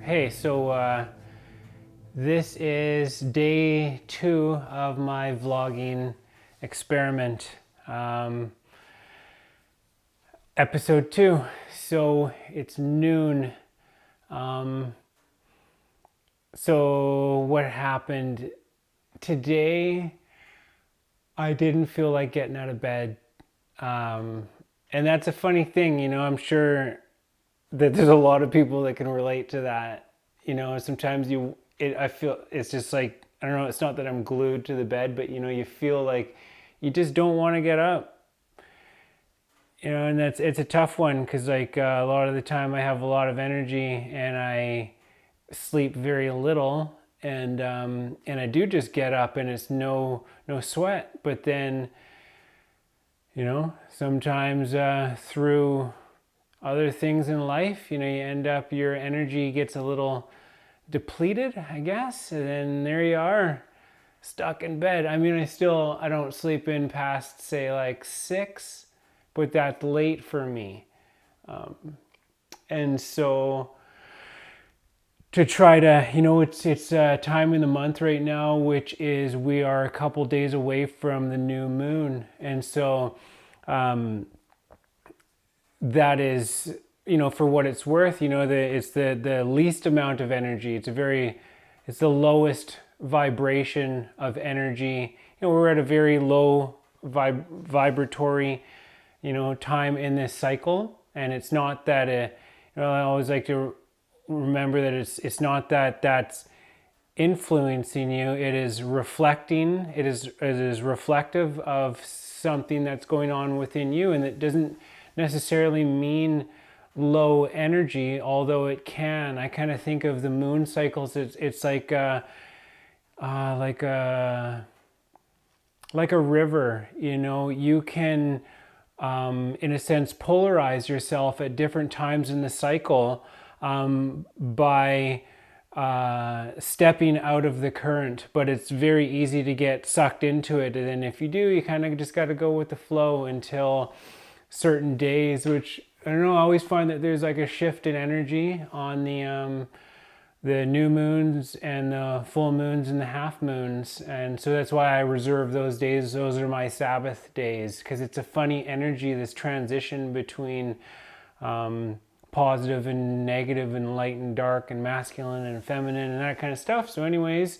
Hey, this is day 2 of my vlogging experiment, episode 2. So it's noon. Um, so what happened today? I didn't feel like getting out of bed, and that's a funny thing, I'm sure that there's a lot of people that can relate to that. Sometimes I feel it's just like, I don't know, it's not that I'm glued to the bed, but you feel like you just don't want to get up. And it's a tough one because a lot of the time I have a lot of energy and I sleep very little, and I do just get up and it's no sweat. But then sometimes through other things in life, you end up, your energy gets a little depleted, I guess, and then there you are, stuck in bed. I mean, I don't sleep in past, say, like 6, but that's late for me. And so to try to, it's time in the month right now, which is, we are a couple days away from the new moon. And so that is, for what it's worth, it's the least amount of energy. It's the lowest vibration of energy. We're at a very low vibratory, time in this cycle. And it's not that, I always like to remember that it's not that that's influencing you. It is reflecting. It is reflective of something that's going on within you, and it doesn't necessarily mean low energy, although it can. I kind of think of the moon cycles. It's like like a river. You can, in a sense, polarize yourself at different times in the cycle, by stepping out of the current, but it's very easy to get sucked into it. And then if you do, you kind of just got to go with the flow until certain days, which, I don't know, I always find that there's like a shift in energy on the new moons and the full moons and the half moons. And so that's why I reserve those days. Those are my Sabbath days, because it's a funny energy, this transition between positive and negative and light and dark and masculine and feminine and that kind of stuff. So anyways,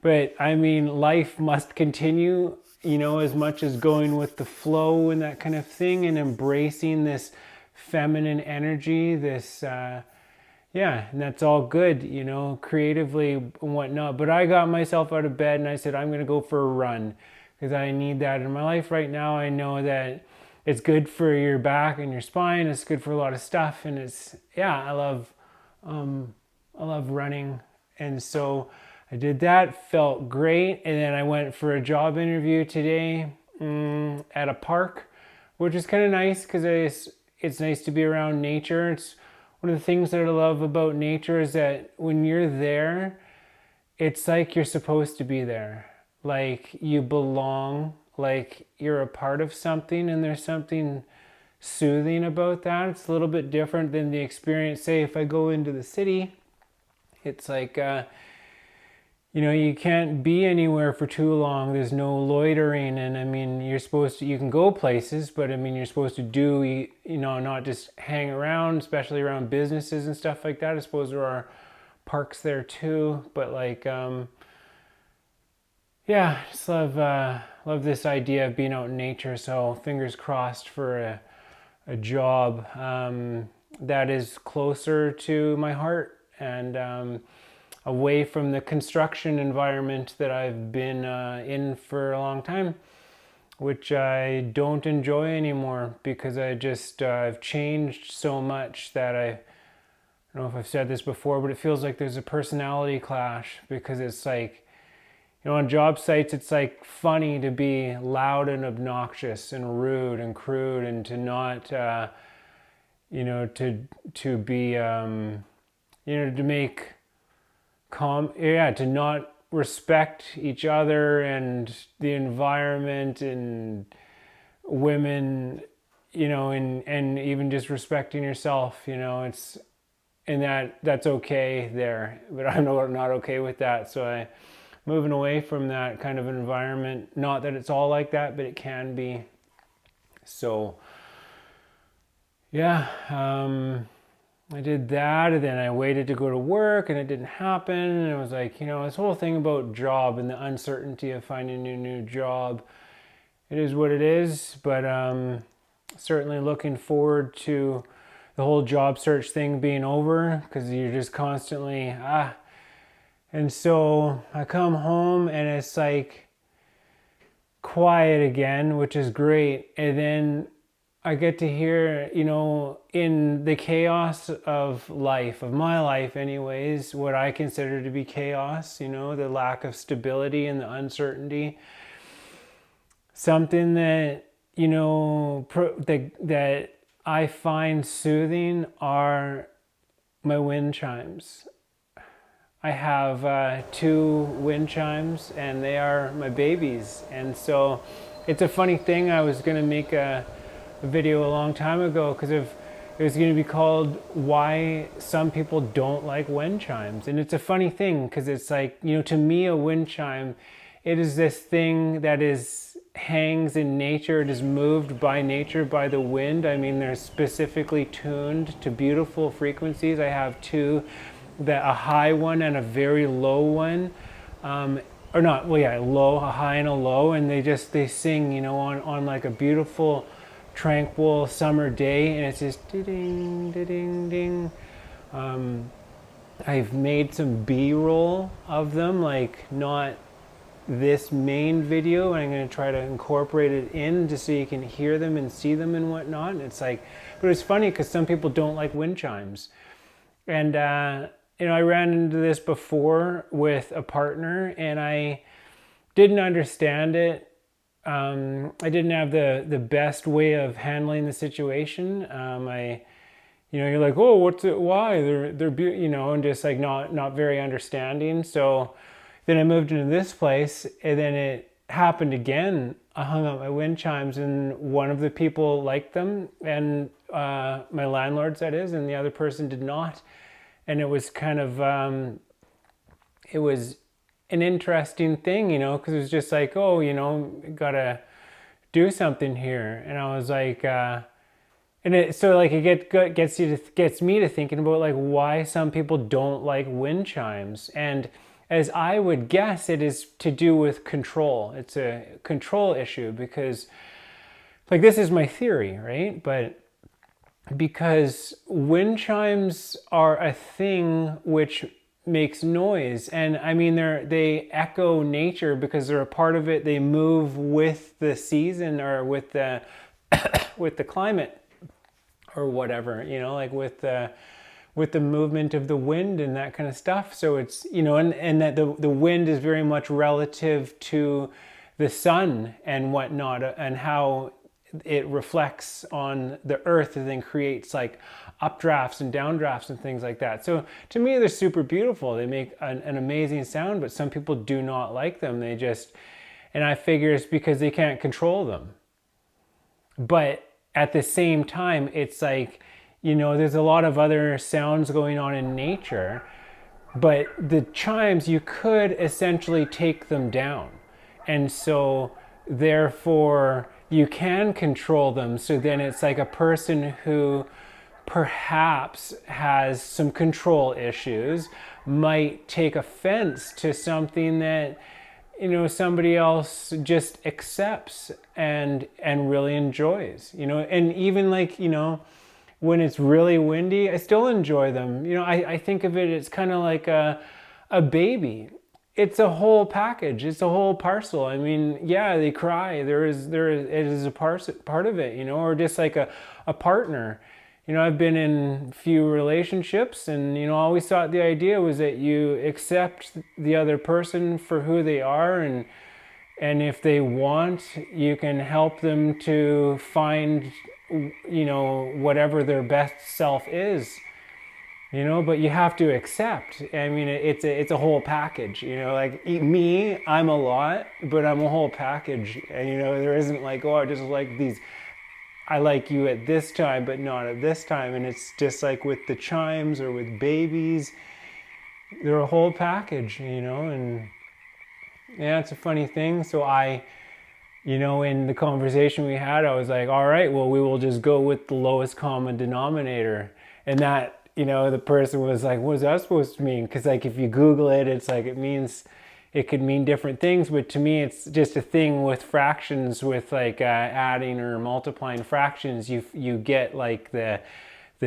but I mean, life must continue, as much as going with the flow and that kind of thing, and embracing this feminine energy, this, yeah, and that's all good, creatively and whatnot. But I got myself out of bed and I said, I'm going to go for a run because I need that in my life right now. I know that it's good for your back and your spine. It's good for a lot of stuff. And I love running. And so I did that, felt great. And then I went for a job interview today, at a park, which is kind of nice because it's nice to be around nature. It's one of the things that I love about nature is that when you're there, it's like you're supposed to be there. Like you belong, like you're a part of something, and there's something soothing about that. It's a little bit different than the experience. Say if I go into the city, it's like, you can't be anywhere for too long. There's no loitering. And I mean, you can go places, but I mean, you're supposed to do, not just hang around, especially around businesses and stuff like that. I suppose there are parks there too, but yeah, just love this idea of being out in nature. So fingers crossed for a job that is closer to my heart, and away from the construction environment that I've been in for a long time, which I don't enjoy anymore because I've changed so much that I don't know if I've said this before, but it feels like there's a personality clash, because it's like, on job sites, it's like funny to be loud and obnoxious and rude and crude, and to not, to be, to make to not respect each other and the environment and women, and even just respecting yourself. and that's okay there, but I'm not okay with that. So I moving away from that kind of environment. Not that it's all like that, but it can be. So yeah, I did that, and then I waited to go to work, and it didn't happen. And it was like, this whole thing about job and the uncertainty of finding a new job. It is what it is, but certainly looking forward to the whole job search thing being over, because you're just constantly And so I come home and it's like quiet again, which is great. And then I get to hear, in the chaos of life, of my life anyways, what I consider to be chaos, the lack of stability and the uncertainty. Something that, that I find soothing are my wind chimes. I have 2 wind chimes, and they are my babies. And so it's a funny thing. I was going to make a video a long time ago, because it was going to be called Why Some People Don't Like Wind Chimes. And it's a funny thing, because it's like, to me, a wind chime, it is this thing that hangs in nature. It is moved by nature, by the wind. I mean, they're specifically tuned to beautiful frequencies. I have 2, a high one and a very low one, or not, well, yeah, low, a high and a low, and they sing, on like a beautiful, tranquil summer day, and it's just ding, ding, ding. I've made some B-roll of them, like not this main video, and I'm going to try to incorporate it in just so you can hear them and see them and whatnot. And it's like, but it's funny because some people don't like wind chimes, and I ran into this before with a partner, and I didn't understand it. I didn't have the best way of handling the situation. You're like, oh, what's it? Why they're and just like not very understanding. So then I moved into this place, and then it happened again. I hung up my wind chimes, and one of the people liked them, and my landlords, that is, and the other person did not. And it was kind of, it was an interesting thing, because it was just like, oh, gotta do something here. And I was like, it gets me to thinking about like why some people don't like wind chimes. And as I would guess, it is to do with control. It's a control issue, because like, this is my theory, right? But because wind chimes are a thing which makes noise, and I mean they echo nature because they're a part of it. They move with the season, or with the with the climate, or whatever, like with the movement of the wind and that kind of stuff. So it's, and that the wind is very much relative to the sun and whatnot, and how it reflects on the earth and then creates like updrafts and downdrafts and things like that. So to me, they're super beautiful. They make an amazing sound, but some people do not like them. And I figure it's because they can't control them. But at the same time, it's like, there's a lot of other sounds going on in nature, but the chimes, you could essentially take them down. And so therefore you can control them. So then it's like a person who perhaps has some control issues might take offense to something that, somebody else just accepts and really enjoys, and even like, when it's really windy, I still enjoy them. I think of it, it's kind of like a baby. It's a whole package. It's a whole parcel. I mean, yeah, they cry. It is a part of it, or just like a partner. I've been in few relationships, and, I always thought the idea was that you accept the other person for who they are, and if they want, you can help them to find, whatever their best self is. But you have to accept. I mean, it's a whole package. Like me, I'm a lot, but I'm a whole package. And there isn't like, oh, I just like these I like you at this time, but not at this time. And it's just like with the chimes or with babies, they're a whole package, and yeah, it's a funny thing. So in the conversation we had, I was like, all right, well, we will just go with the lowest common denominator. And that, the person was like, what is that supposed to mean? Because like if you Google it, it's like it could mean different things. But to me, it's just a thing with fractions, with like adding or multiplying fractions. You get like the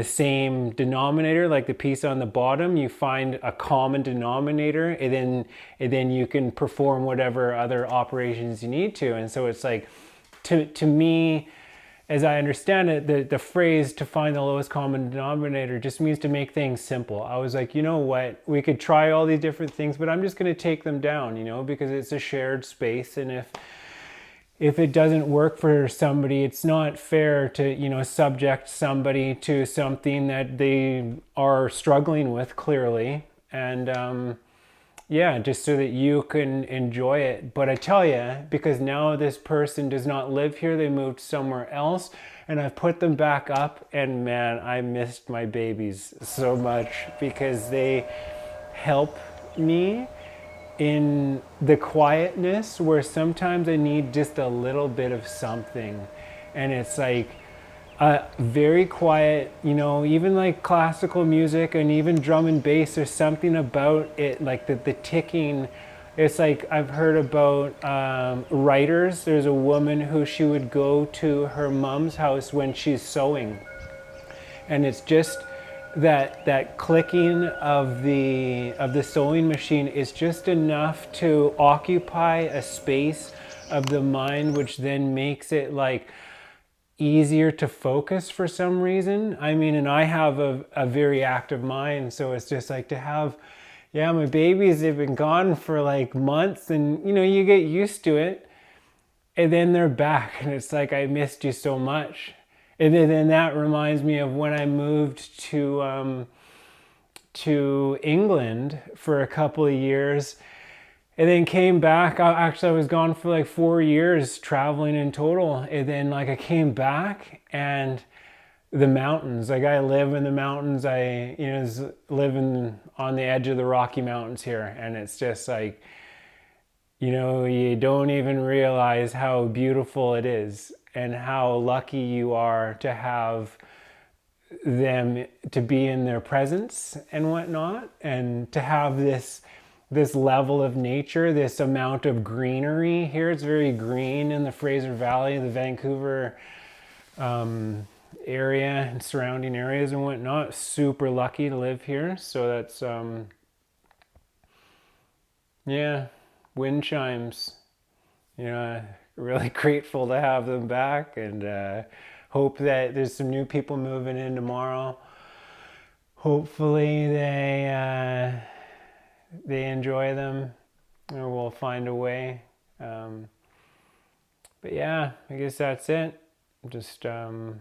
same denominator, like the piece on the bottom, you find a common denominator, and then you can perform whatever other operations you need to. And so it's like, to me, as I understand it, the phrase "to find the lowest common denominator" just means to make things simple. I was like, you know what, we could try all these different things, but I'm just going to take them down, because it's a shared space. And if it doesn't work for somebody, it's not fair to, subject somebody to something that they are struggling with clearly. And yeah, just so that you can enjoy it. But I tell you, because now this person does not live here, they moved somewhere else, and I've put them back up, and man, I missed my babies so much because they help me in the quietness where sometimes I need just a little bit of something. And it's like very quiet, even like classical music and even drum and bass, there's something about it, like the ticking. It's like I've heard about writers. There's a woman who she would go to her mom's house when she's sewing. And it's just that clicking of the sewing machine is just enough to occupy a space of the mind, which then makes it like easier to focus for some reason. I mean, and I have a very active mind, so it's just like to have, yeah, my babies, they've been gone for like months, and you get used to it, and then they're back, and it's like, I missed you so much. And then that reminds me of when I moved to England for a couple of years, and then came back. I was gone for like 4 years, traveling in total. And then like I came back, and the mountains, like I live in the mountains. I live on the edge of the Rocky Mountains here, and it's just like, you don't even realize how beautiful it is and how lucky you are to have them, to be in their presence and whatnot, and to have this level of nature, this amount of greenery here. It's very green in the Fraser Valley, the Vancouver area and surrounding areas and whatnot. Super lucky to live here. So that's yeah, wind chimes. Really grateful to have them back, and hope that there's some new people moving in tomorrow. Hopefully they enjoy them, or we'll find a way. But yeah, I guess that's it. Just I'm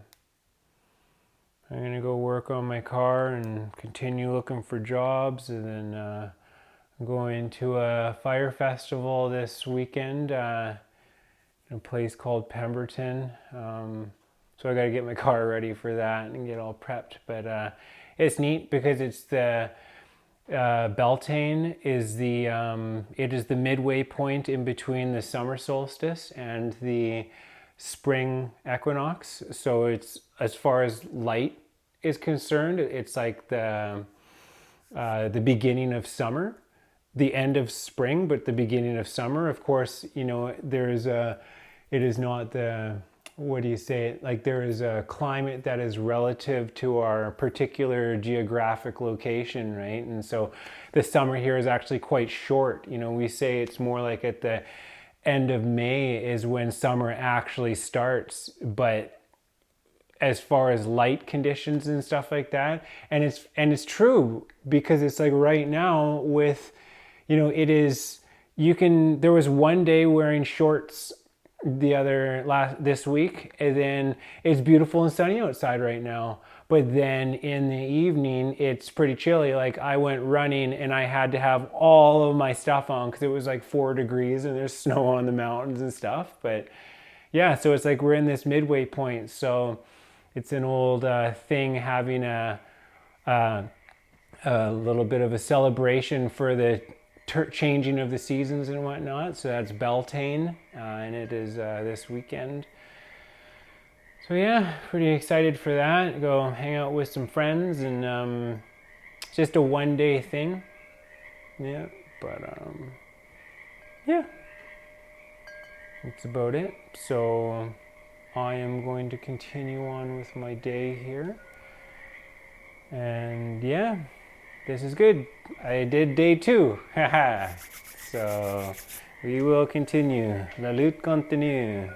gonna go work on my car and continue looking for jobs, and then I'm going to a fire festival this weekend. In a place called Pemberton. So I got to get my car ready for that and get all prepped. But it's neat because it's the Beltane is it is the midway point in between the summer solstice and the spring equinox. So it's, as far as light is concerned, it's like the beginning of summer, the end of spring, but the beginning of summer. Of course, it is not the, what do you say, like there is a climate that is relative to our particular geographic location, right? And so the summer here is actually quite short. We say it's more like at the end of May is when summer actually starts, but as far as light conditions and stuff like that, and it's true, because it's like right now with, it is, there was one day wearing shorts this week, and then it's beautiful and sunny outside right now, but then in the evening it's pretty chilly. Like I went running and I had to have all of my stuff on because it was like 4 degrees and there's snow on the mountains and stuff. But yeah, so it's like we're in this midway point. So it's an old thing having a little bit of a celebration for the changing of the seasons and whatnot. So that's Beltane, and it is this weekend. So yeah, pretty excited for that. Go hang out with some friends, and it's just a 1 day thing. Yeah, but yeah, that's about it. So I am going to continue on with my day here. And yeah, this is good. I did day 2. Haha. So we will continue. La lutte continue.